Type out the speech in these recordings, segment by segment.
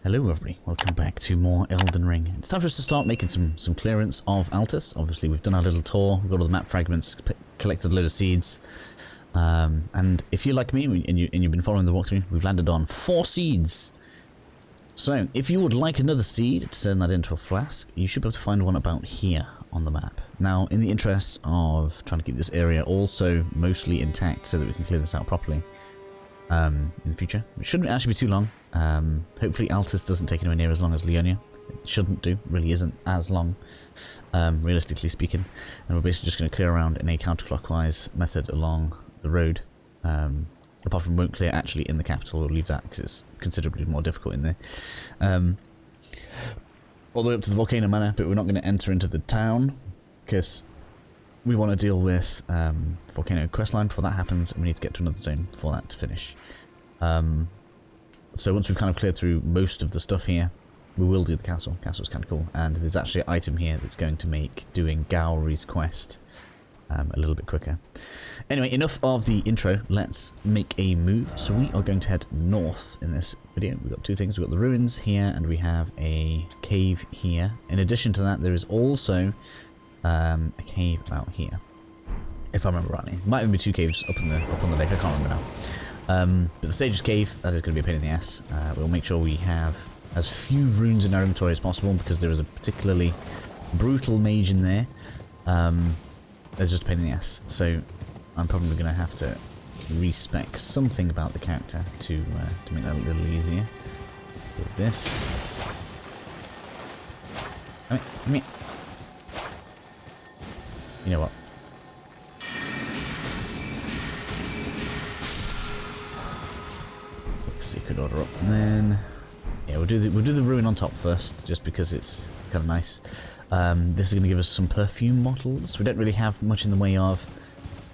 Hello everybody, welcome back to more Elden Ring. It's time for us to start making some clearance of Altus. Obviously we've done our little tour, we've got all the map fragments, collected a load of seeds. And if you're like me and you've been following the walkthrough, we've landed on 4 seeds. So if you would like another seed to turn that into a flask, you should be able to find one about here on the map. Now in the interest of trying to keep this area also mostly intact so that we can clear this out properly in the future, it shouldn't actually be too long. Hopefully Altus doesn't take anywhere near as long as Leonia. It shouldn't do, really isn't as long, realistically speaking. And we're basically just going to clear around in a counterclockwise method along the road. Apart from won't clear actually in the capital, we'll leave that because it's considerably more difficult in there. All the way up to the Volcano Manor, but we're not going to enter into the town because we want to deal with the Volcano questline before that happens, and we need to get to another zone for that to finish. So once we've kind of cleared through most of the stuff here, we will do the castle. Castle's kind of cool, and there's actually an item here that's going to make doing Gowry's quest a little bit quicker. Anyway, enough of the intro, let's make a move. So we are going to head north in this video. We've got two things, we've got the ruins here, and we have a cave here. In addition to that, there is also a cave out here, if I remember rightly. Might even be 2 caves up on the lake, I can't remember now. But the Sage's Cave, that is going to be a pain in the ass. We'll make sure we have as few runes in our inventory as possible because there is a particularly brutal mage in there. That's just a pain in the ass. So I'm probably going to have to respec something about the character to make that a little easier. With this. Come here. You know what? Secret order up, and then yeah, we'll do the ruin on top first, just because it's kind of nice. This is going to give us some perfume bottles. We don't really have much in the way of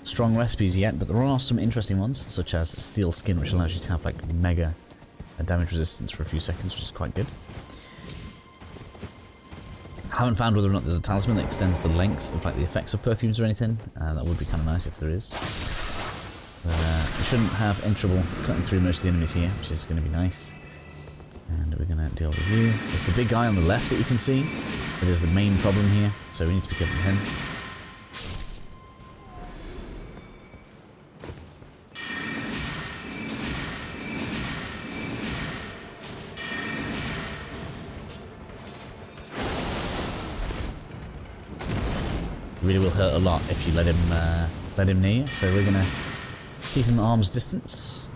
strong recipes yet, but there are some interesting ones, such as steel skin, which allows you to have like mega damage resistance for a few seconds, which is quite good. I haven't found whether or not there's a talisman that extends the length of like the effects of perfumes or anything. That would be kind of nice if there is. We shouldn't have any trouble cutting through most of the enemies here, which is going to be nice. And we're going to deal with you. It's the big guy on the left that you can see that is the main problem here, so we need to be careful with him. It really will hurt a lot if you let him near you, so we're going to keep him at arm's distance.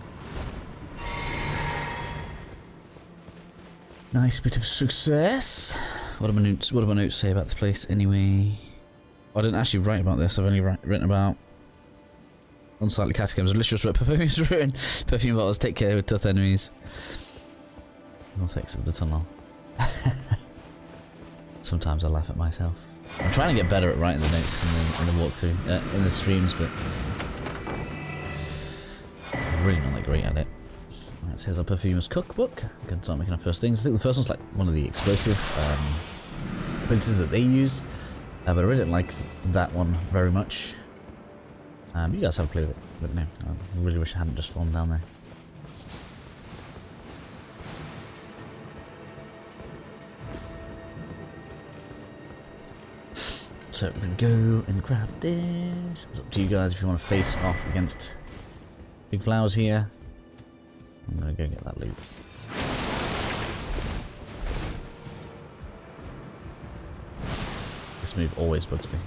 Nice bit of success. What do my notes say about this place anyway? I didn't actually write about this. I've only written about Unsightly Catacombs. I literally just wrote Perfume's ruin. Perfume bottles, take care with tough enemies. North exit of the tunnel. Sometimes I laugh at myself. I'm trying to get better at writing the notes in the walkthrough, in the streams, but I'm really not that great at it. Alright, so here's our Perfumer's cookbook. I'm going to start making our first things. I think the first one's like one of the explosive abilities that they use, but I really didn't like that one very much. You guys have a play with it, but no, I really wish I hadn't just fallen down there. So we're going to go and grab this. It's up to you guys if you want to face off against big flowers here. I'm going to go get that loot. This move always bugs me.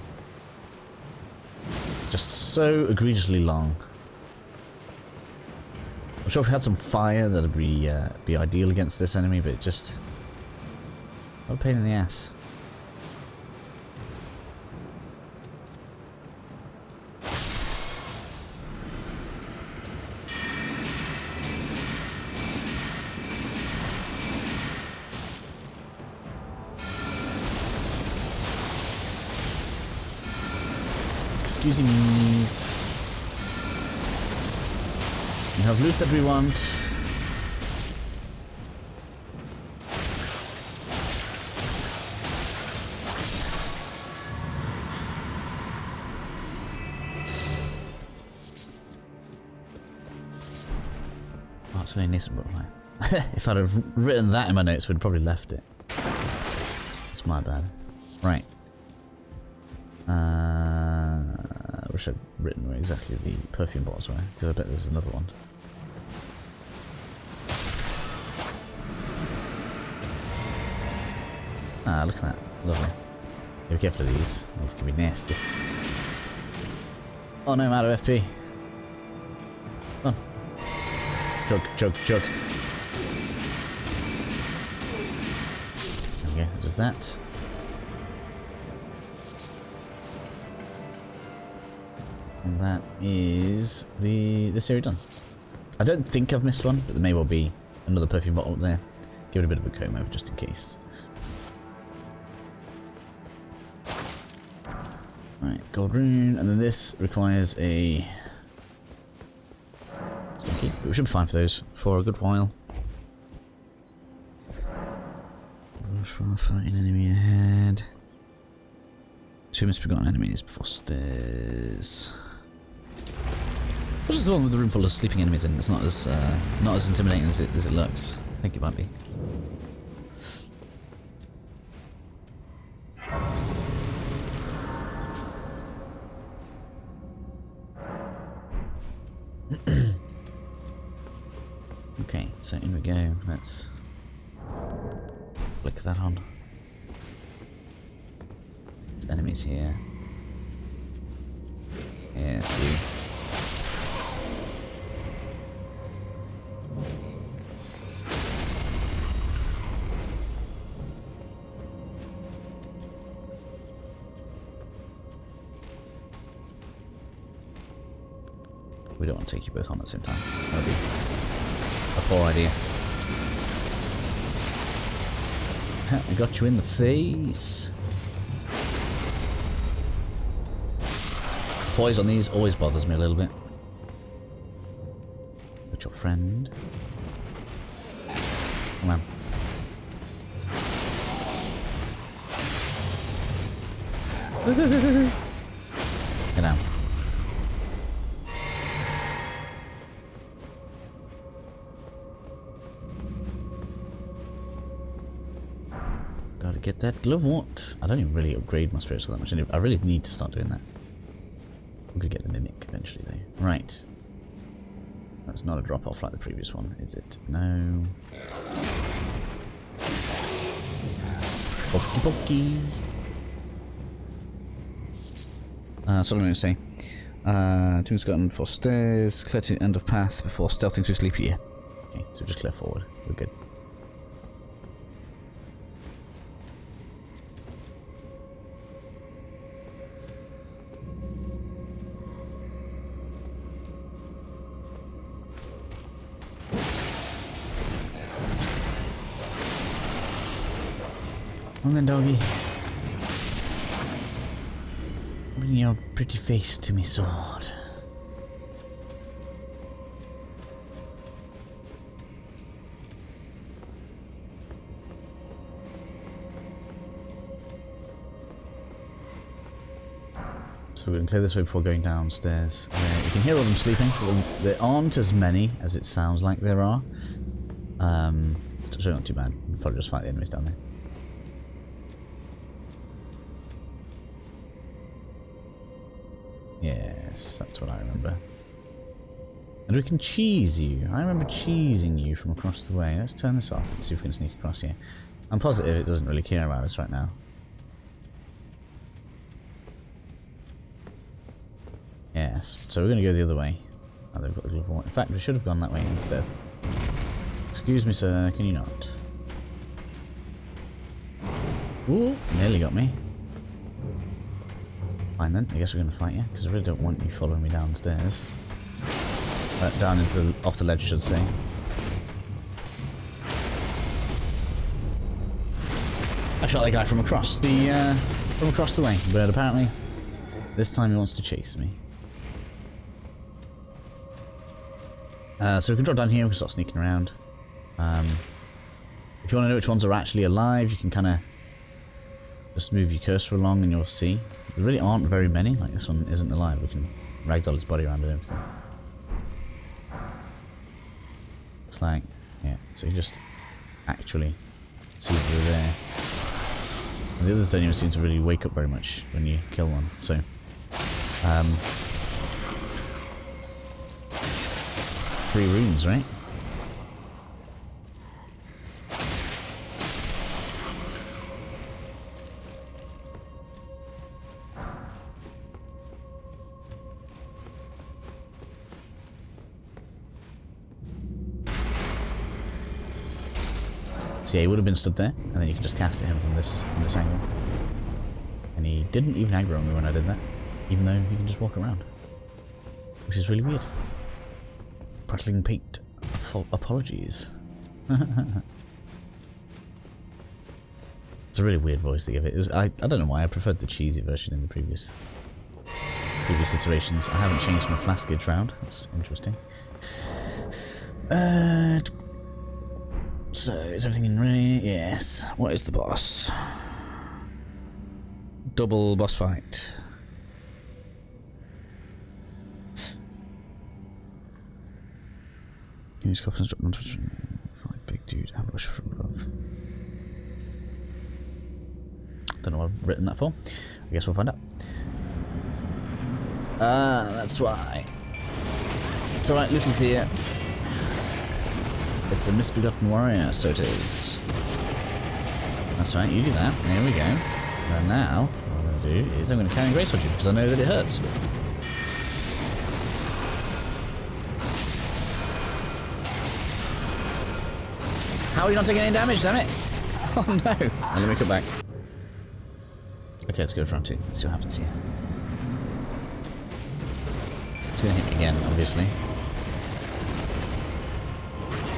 Just so egregiously long. I'm sure if we had some fire that'd be ideal against this enemy, but just what a pain in the ass. Excuse me. We have loot that we want. Oh, it's only a nascent butterfly. If I'd have written that in my notes, we'd have probably left it. It's my bad. Right. I wish I'd written where exactly the perfume bottles were, because I bet there's another one. Ah, look at that. Lovely. Be careful of these. These can be nasty. Oh no, I'm out of FP. Come on. Chug, chug, chug. There we go, just that. And that is this area done. I don't think I've missed one, but there may well be another perfume bottle up there. Give it a bit of a comb over just in case. Right, gold rune, and then this requires a stone key, but we should be fine for those for a good while. Rush for a fighting enemy ahead. 2 misbegotten enemies before stairs. Which is the one with the room full of sleeping enemies in? It's not as intimidating as it looks. I think it might be. Okay, so in we go. Let's flick that on. There's enemies here. Yes, you. We don't want to take you both on at the same time. That would be a poor idea. I got you in the face. Poise on these always bothers me a little bit. Got your friend. Come on. Get down. Gotta get that glove what? I don't even really upgrade my spirits all that much. I really need to start doing that. We could get the mimic eventually though. Right. That's not a drop off like the previous one, is it? No. Pokey pokey. So what I'm going to say. Tomb's gotten before stairs, clear to end of path before stealthing through sleepy. Yeah. Okay, so just clear forward. We're good. Come on then, doggy. Bring your pretty face to me, sword. So we're going to clear this way before going downstairs. You can hear all of them sleeping. There aren't as many as it sounds like there are. So not too bad. We'll probably just fight the enemies down there. Yes, that's what I remember. And we can cheese you. I remember cheesing you from across the way. Let's turn this off and see if we can sneak across here. I'm positive it doesn't really care about us right now. Yes, so we're going to go the other way. Oh, they've got the glove. In fact, we should have gone that way instead. Excuse me, sir, can you not? Ooh, nearly got me. Fine then, I guess we're going to fight you, because I really don't want you following me downstairs. Down into the, off the ledge, I should say. I shot that guy from across the way, but apparently this time he wants to chase me. So we can drop down here, we can start sneaking around. If you want to know which ones are actually alive, you can kind of just move your cursor along and you'll see. There really aren't very many, like this one isn't alive, we can ragdoll his body around and everything. Looks like Yeah, so you just actually see that they're there. And the others don't even seem to really wake up very much when you kill one, so... 3 runes, right? So yeah, he would have been stood there, and then you could just cast at him from this angle. And he didn't even aggro me when I did that, even though he can just walk around, which is really weird. Prattling Pete, apologies. It's a really weird voice they give it. I don't know why, I preferred the cheesy version in the previous iterations. I haven't changed my flaskage round, that's interesting. So, is everything in Raya? Yes. What is the boss? Double boss fight. Use coffins drop onto big dude ambush from above. Don't know what I've written that for. I guess we'll find out. That's why. It's alright, Luton's here. It's a misbegotten warrior, so it is. That's right, you do that. There we go. And now, what I'm going to do is I'm going to carry Greatsword you because I know that it hurts. How are you not taking any damage, damn it? Oh no! And let me come back. Okay, let's go to round 2. Let's see what happens here. It's going to hit me again, obviously.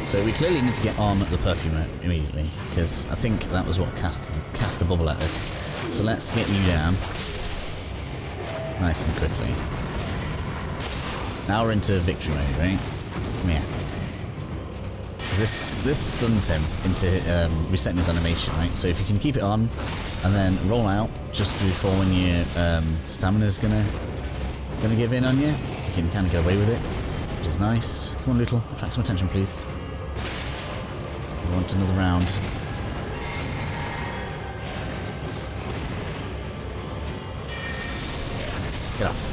So we clearly need to get on the Perfumer immediately, because I think that was what cast the bubble at us. So let's get you down. Nice and quickly. Now we're into victory mode, right? Yeah. Because this stuns him into resetting his animation, right? So if you can keep it on, and then roll out just before when your stamina's gonna give in on you, you can kind of get away with it, which is nice. Come on, Little, attract some attention, please. We want another round. Get off.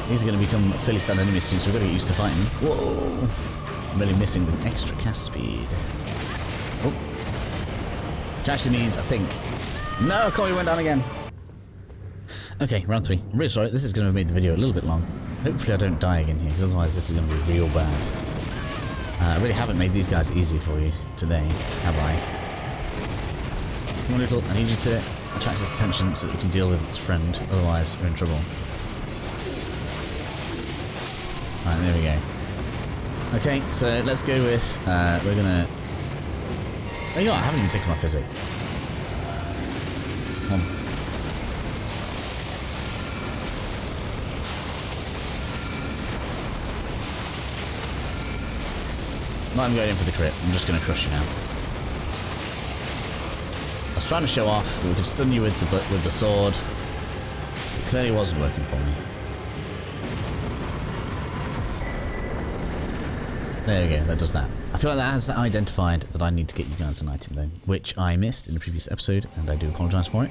These are going to become fairly standard enemies soon, so we've got to get used to fighting. Whoa! I'm really missing the extra cast speed. Oh. Which actually means, I think... No, Corey went down again! Okay, round 3. I'm really sorry, this is going to have made the video a little bit long. Hopefully I don't die again here, because otherwise this is going to be real bad. I really haven't made these guys easy for you today, have I? Come on, Little, I need you to attract its attention so that we can deal with its friend, otherwise we're in trouble. Right, there we go. Okay, so let's go with, we're gonna... Oh, you know what, I haven't even taken my physic. Come on. Not even going in for the crit, I'm just gonna crush you now. I was trying to show off that we could stun you with the sword. It clearly wasn't working for me. There we go, that does that. I feel like that has identified that I need to get you guys an item though, which I missed in the previous episode, and I do apologise for it.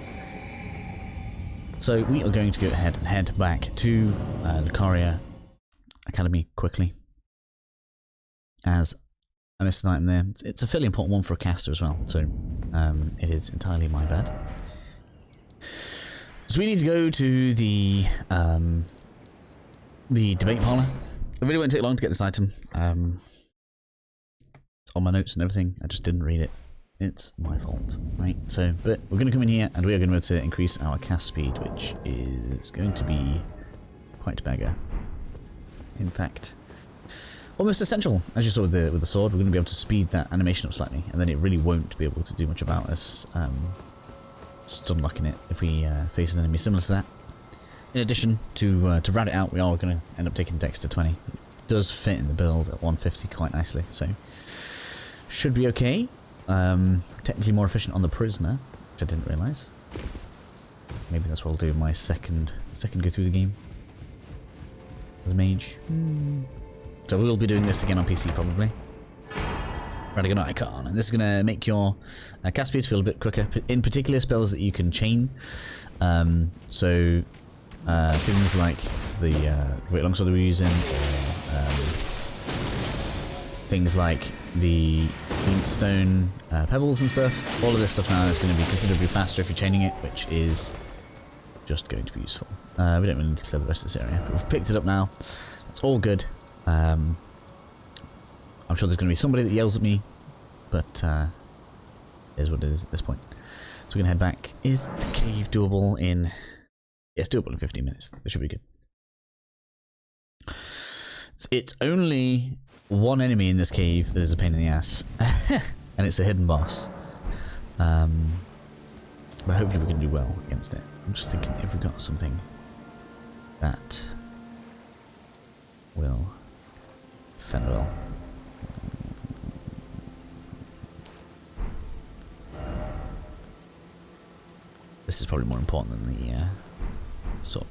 So we are going to go ahead and head back to Lucaria Academy quickly, as I missed an item there. It's a fairly important one for a caster as well, so it is entirely my bad. So we need to go to the debate parlour. It really won't take long to get this item. It's on my notes and everything. I just didn't read it. It's my fault, right? So, but we're going to come in here and we are going to be able to increase our cast speed, which is going to be quite beggar. In fact, almost essential. As you saw with the sword, we're going to be able to speed that animation up slightly, and then it really won't be able to do much about us stun locking it if we face an enemy similar to that. In addition, to round it out, we are going to end up taking Dex to 20. It does fit in the build at 150 quite nicely, so should be okay. Technically more efficient on the prisoner, which I didn't realise. Maybe that's what I'll do my second go through the game as a mage. So we will be doing this again on PC probably. Radical Icon, and this is going to make your cast speeds feel a bit quicker, in particular spells that you can chain. Things like the Great Longsword that we're using, or things like the Flintstone pebbles and stuff. All of this stuff now is going to be considerably faster if you're chaining it, which is just going to be useful. We don't really need to clear the rest of this area, but we've picked it up now. It's all good. I'm sure there's going to be somebody that yells at me, but it is what it is at this point. So we're going to head back. Is the cave doable in... Yeah, it's doable in 15 minutes. It should be good. It's only one enemy in this cave that is a pain in the ass. And it's a hidden boss. But hopefully we can do well against it. I'm just thinking if we got something that will fend well. This is probably more important than the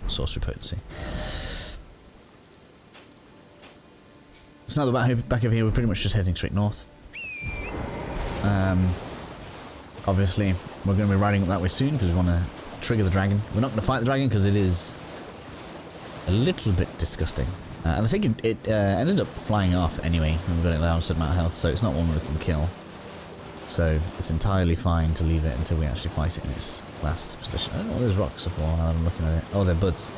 sorcery potency. So now that we're back over here, we're pretty much just heading straight north. Obviously, we're going to be riding up that way soon because we want to trigger the dragon. We're not going to fight the dragon because it is a little bit disgusting. And I think it ended up flying off anyway when we got it down a certain amount of health, so it's not one we can kill. So it's entirely fine to leave it until we actually fight it in its last position. I don't know what those rocks are for now that I'm looking at it. Oh, they're buds.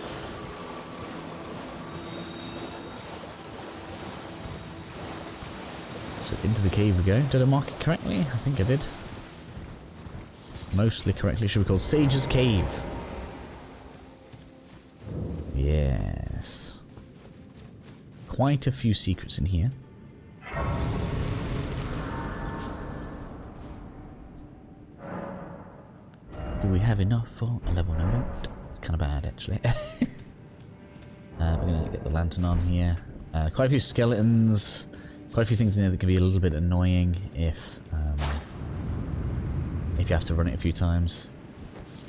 So into the cave we go. Did I mark it correctly? I think I did. Mostly correctly. Should be called Sage's Cave. Yes. Quite a few secrets in here. Do we have enough for a level? No, we don't. It's kind of bad, actually. We're going to get the lantern on here. Quite a few skeletons. Quite a few things in here that can be a little bit annoying if you have to run it a few times.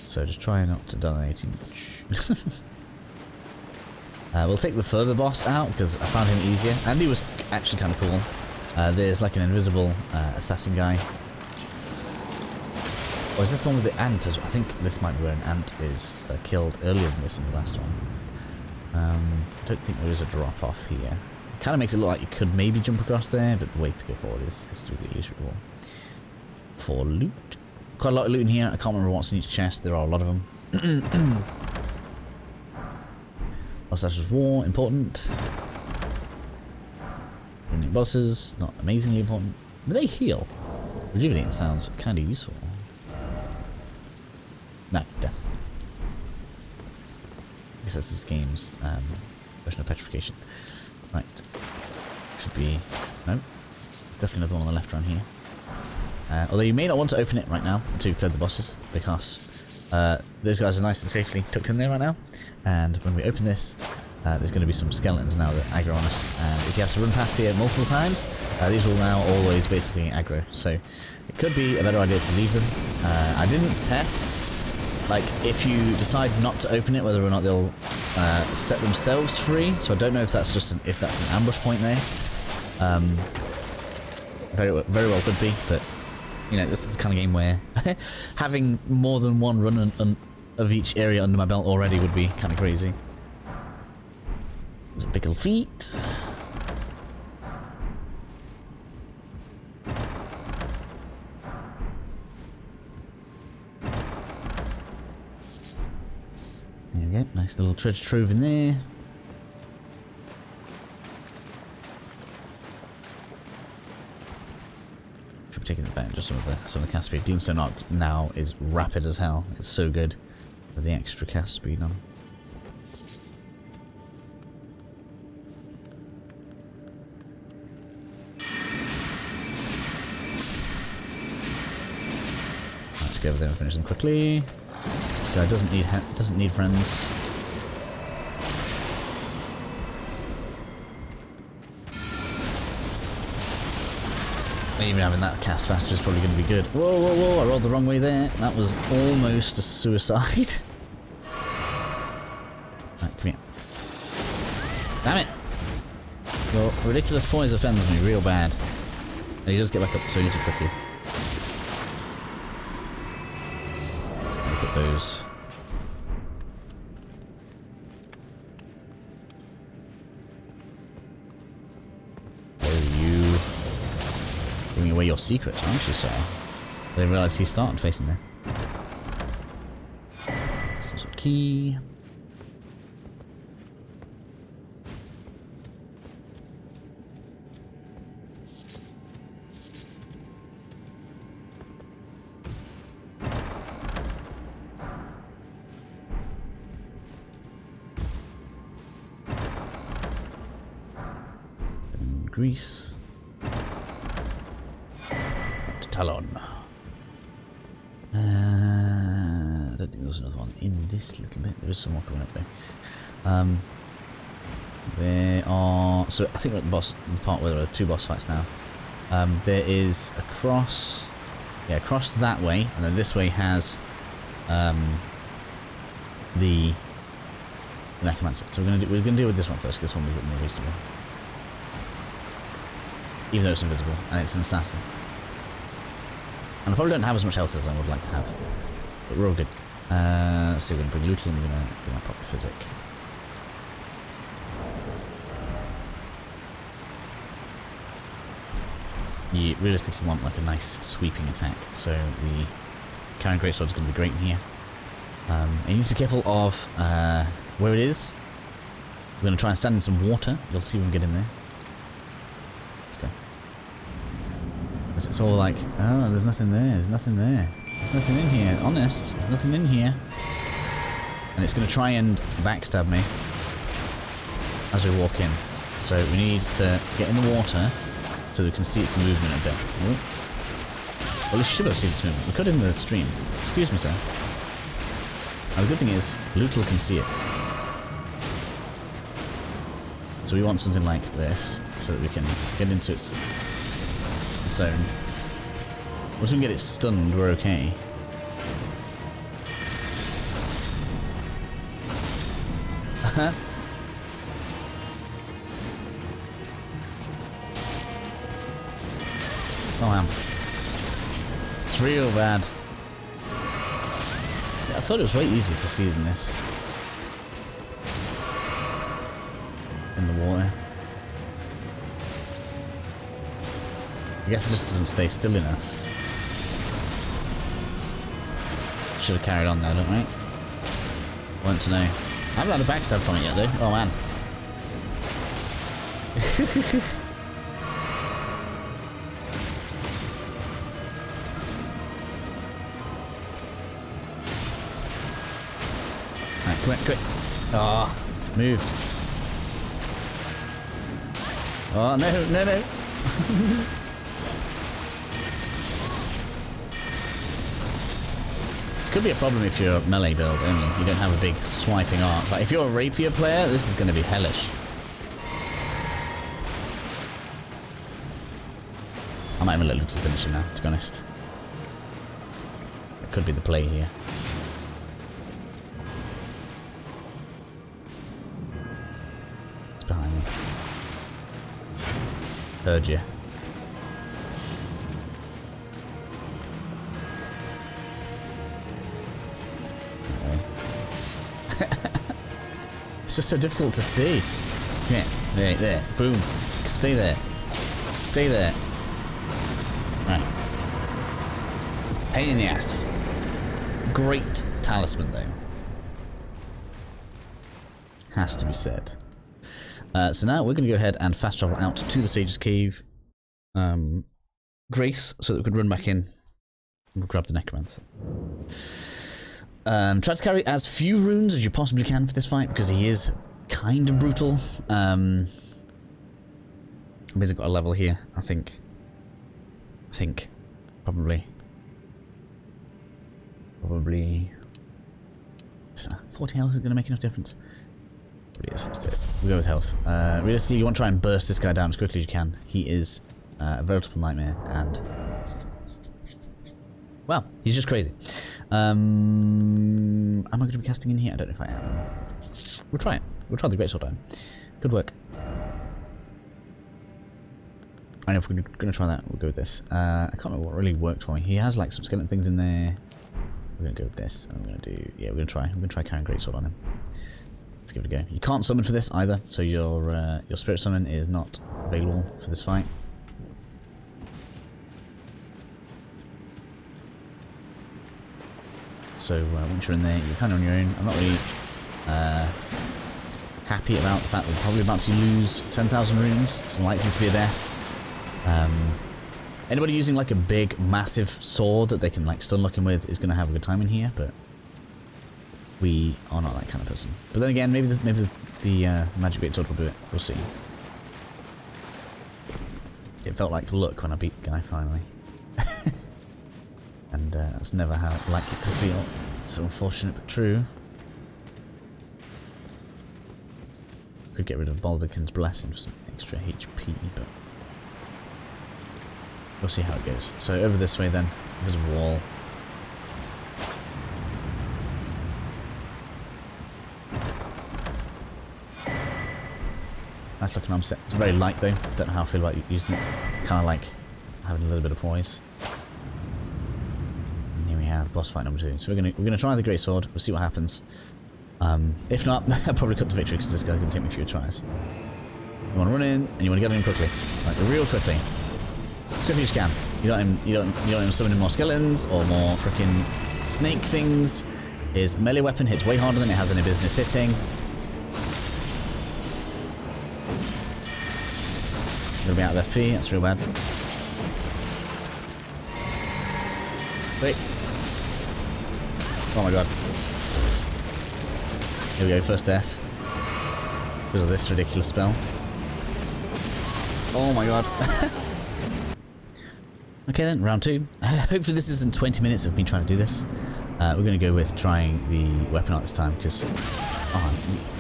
So just try not to die too much. We'll take the further boss out because I found him easier. And he was actually kind of cool. There's like an invisible assassin guy. Or is this the one with the ant as well? I think this might be where an ant is killed earlier than this in the last one. I don't think there is a drop off here. It kind of makes it look like you could maybe jump across there, but the way to go forward is through the illusory wall. For loot. Quite a lot of loot in here. I can't remember what's in each chest. There are a lot of them. Statues of War, important. Brilliant bosses, not amazingly important. Do they heal? Rejuvenate sounds kind of useful. No, death. I guess that's this game's version of petrification. Right. Should be... No. There's definitely another one on the left around here. Although you may not want to open it right now until you've cleared the bosses, because those guys are nice and safely tucked in there right now. And when we open this, there's going to be some skeletons now that aggro on us. And if you have to run past here multiple times, these will now always basically aggro. So it could be a better idea to leave them. I didn't test... Like, if you decide not to open it, whether or not they'll set themselves free. So I don't know if that's just an ambush point there. Very well could be, but you know, this is the kind of game where having more than one run of each area under my belt already would be kind of crazy. There's a big old feet. There we go, nice little treasure trove in there. Should be taking advantage of some of the cast speed. Glintstone Arc now is rapid as hell. It's so good with the extra cast speed on. Let's go over there and finish them quickly. This guy doesn't need friends. Even having that cast faster is probably going to be good. Whoa, whoa, whoa, I rolled the wrong way there. That was almost a suicide. Right, come here. Damn it! Your ridiculous poise offends me real bad. And he does get back up, so he needs to be quick here. Let's look at those. Giving away your secret, aren't you, sir? I didn't realise he started facing there. Some key. And grease. Talon. I don't think there was another one in this little bit. There is some more coming up there. There are. So I think we're at the part where there are 2 boss fights now. There is a cross. Yeah, across that way, and then this way has the necromancer. So we're gonna deal with this one first, because this one will be a bit more reasonable. Even though it's invisible and it's an assassin. And I probably don't have as much health as I would like to have. But we're all good. Let's see, we're going to bring Lutal and we're going to pop the physic. You realistically want like a nice sweeping attack, so the carrying greatsword is going to be great in here. And you need to be careful of where it is. We're going to try and stand in some water. You'll see when we get in there. Let's go. It's all like, oh, there's nothing there, there's nothing there. There's nothing in here, honest, there's nothing in here. And it's going to try and backstab me as we walk in. So we need to get in the water so we can see its movement a bit. Ooh. Well, we should have seen its movement. We could in the stream. Excuse me, sir. Now, the good thing is, Lutal can see it. So we want something like this so that we can get into its zone. Once we can get it stunned, we're okay. Oh, man. It's real bad. Yeah, I thought it was way easier to see than this. In the water. I guess it just doesn't stay still enough. Should have carried on there, don't we? Want to know. I haven't had a backstab from it yet, though. Oh, man. Alright, quick, quick. Ah, oh, moved. Oh, no, no, no. Could be a problem if you're a melee build only. You don't have a big swiping arc. But if you're a rapier player, this is going to be hellish. I might have a little finisher now, to be honest. That could be the play here. It's behind me. Heard you. It's just so difficult to see. Yeah, there, there, boom. Stay there. Stay there. Right. Pain in the ass. Great talisman, though. Has to be said. So now we're going to go ahead and fast travel out to the Sage's Cave. Grace, so that we can run back in. And we'll grab the Necromancer. Try to carry as few runes as you possibly can for this fight, because he is kind of brutal. Maybe I've got a level here, I think. Probably. 40 health is going to make enough difference. Probably is, let's do it. We'll go with health. Realistically, you want to try and burst this guy down as quickly as you can. He is a veritable nightmare, and well, he's just crazy. Am I going to be casting in here? I don't know if I am. We'll try it. We'll try the greatsword down. Good work. I know if we're going to try that, we'll go with this. I can't remember what really worked for me. He has like some skeleton things in there. We're going to go with this. And we're going to do, yeah, we're going to try carrying greatsword on him. Let's give it a go. You can't summon for this either, so your spirit summon is not available for this fight. So once you're in there, you're kind of on your own. I'm not really happy about the fact that we're probably about to lose 10,000 runes. It's unlikely to be a death. Anybody using like a big, massive sword that they can like stun lock him with is going to have a good time in here, but we are not that kind of person. But then again, maybe the magic greatsword will do it. We'll see. It felt like luck when I beat the guy finally. And that's never how I'd like it to feel. It's unfortunate but true. Could get rid of Baldachin's Blessing for some extra HP, but we'll see how it goes. So over this way then, there's a wall. Nice looking arm set. It's very light though. Don't know how I feel about using it. Kind of like having a little bit of poise. Boss fight number 2. So we're gonna try the greatsword. We'll see what happens. If not, I'll probably cut to victory because this guy can take me a few tries. You want to run in and you want to get in quickly, like real quickly. As quickly as you can. You don't even summon more skeletons or more freaking snake things. His melee weapon hits way harder than it has any business hitting. A little bit out of FP. That's real bad. Wait. Oh my god. Here we go, first death. Because of this ridiculous spell. Oh my god. Okay then, round 2. Hopefully this isn't 20 minutes of me trying to do this. We're going to go with trying the weapon art this time, because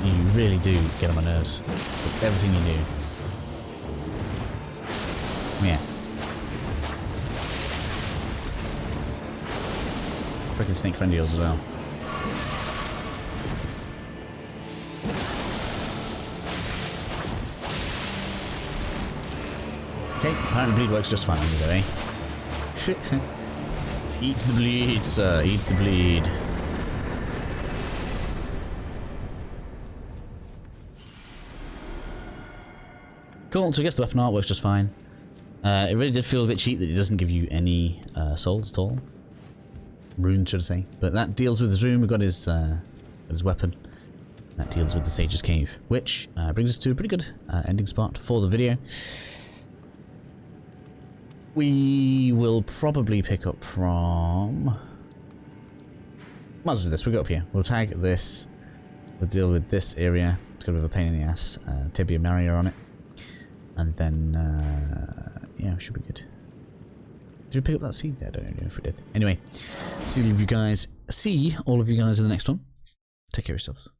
you really do get on my nerves with everything you do. Yeah. Freaking snake friendly as well. Okay, apparently bleed works just fine on you though, eh? Eat the bleed, sir, eat the bleed. Cool, so I guess the weapon art works just fine. It really did feel a bit cheap that it doesn't give you any souls at all. Rune, should I say. But that deals with his rune. We've got his weapon. That deals with the Sage's Cave. Which brings us to a pretty good ending spot for the video. We will probably pick up from... Might as well do this. We'll go up here. We'll tag this. We'll deal with this area. It's got a bit of a pain in the ass. Tibia Maria on it. And then... yeah, should be good. Did we pick up that seed there? I don't know if we did. Anyway, see all of you guys in the next one. Take care of yourselves.